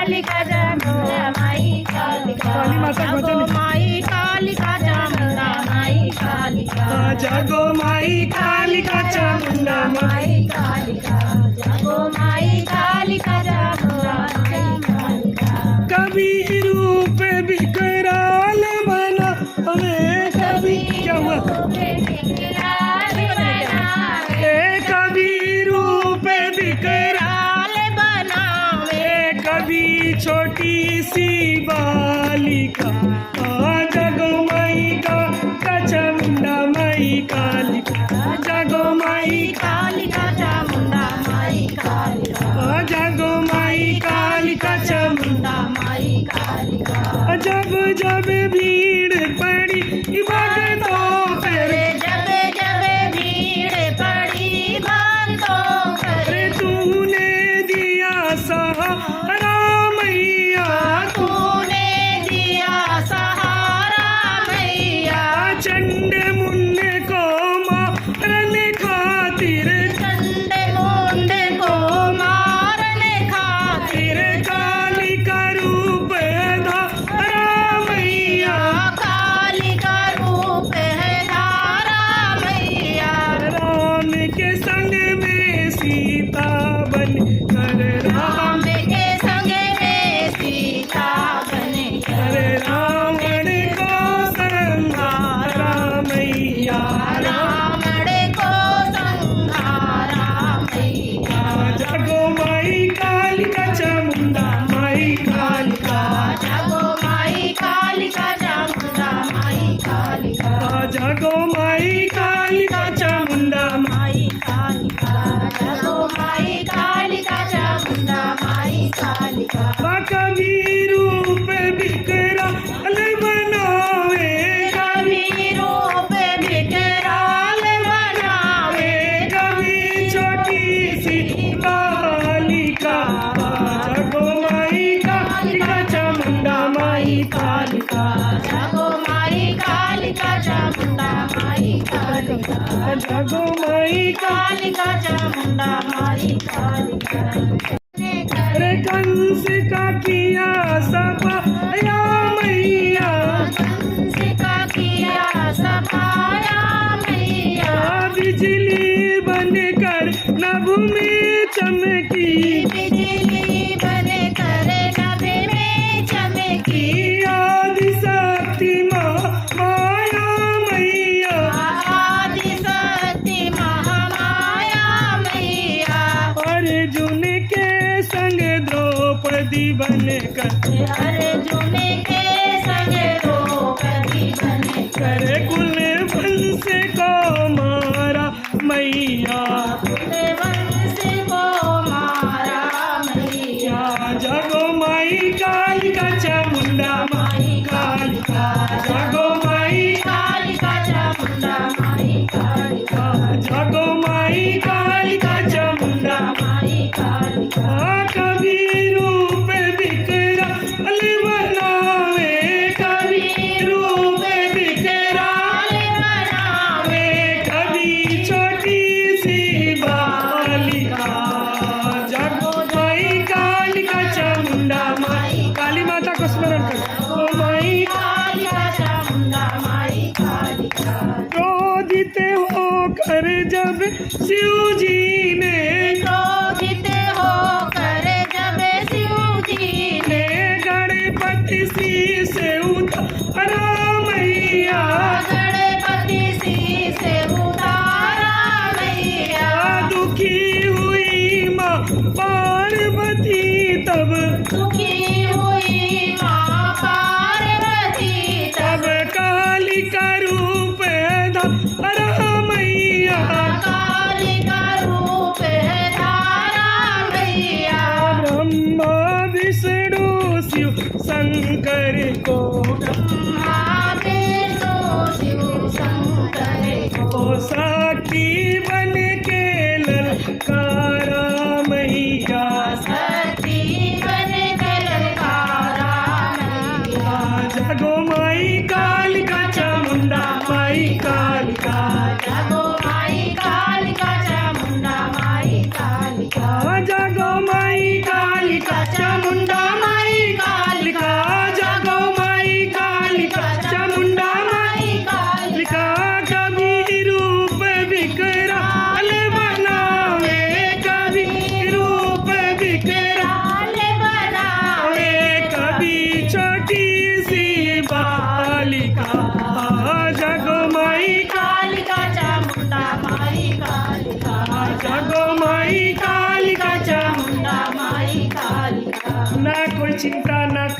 कालिका चामुंडा माई कालिका, काली माता जागो भजन माई कालिका चामुंडा माई कालिका, जागो माई कालिका चामुंडा माई कालिका, जागो माई कालिका चामुंडा माई कालिका। कभी रूप विकराल बना वे कभी क्या हुआ कभी रूप विकराल बनावे, कभी छोटी सी बालिका जागो माई का चामुंडा माई कालिका, जागो माई कालिका चामुंडा माई कालिका, जागो माई कालिका चामुंडा माई कालिका। जब जब भीड़ पड़ी भगतों पर, जब जब भीड़ पड़ी भक्तों पर, तूने दिया सहारा मैया, तूने दिया सहारा मैया, चंड मुंड को मारने खातिर, चंड मुंड को मारने खातिर, कालिका रूप धारा मैया, कालिका रूप है धारा मैया, राम के संग में सीता बन कर राम के संग में सीता बने कर रावण को संहारा मैया, रावण को संहारा मैया, जागो माई कालिका चामुंडा माई कालिका, जागो माई कालिका चामुंडा माई कालिका, जागो माई कालिका चामुंडा माई कालिका, जागो माई कालिका चामुंडा माई कालिका। कभी रूप विकराल बनावे, कभी रूप विकराल बनावे, कभी छोटी सी बालिका जागो माई कालिका चामुंडा माई कालिका, जागो माई कालिका चामुंडा माई कालिका, जागो माई कालिका चामुंडा माई कालिका। अरे कंस का किया सफाया मैया, कंस का किया सफाया मैया, बिजली बनकर नभ में चमकी, बिजली बनकर नभ में चमकी, आदि शक्ति माया मैया, आदि शक्ति महामाया मैया, अर्जुन के संग द्रौपदी बनकर, अर्जुन के संग द्रौपदी बनकर, कुल वंश को मारा मैया, वंश को मारा मैया, जागो माई कालिका चामुंडा माई कालिका, जागो माई कालिका चामुंडा माई कालिका, जागो माई कालिका चामुंडा माई कालिका। कभी रूप विकराल बनावे, कभी रूप विकराल बनावे, कभी छोटी सी बालिका जागो माई कालिका चामुंडा माई, काली माता को स्मरण कर ओ माई कालिका चामुंडा माई कालिका। क्रोधित होकर जब शिव जी ने क्रोधित होकर जब शिव जी ने गणपति सी से उतारा मैया, गणपति सी से उतारा मैया, दुखी हुई माँ पार्वती तब, दुखी हुई माँ पार्वती तब कालिका रूप धारा मैया, कालिका रूप है धारा मैया, ब्रह्मा विष्णु शिव शंकर को ब्रह्मा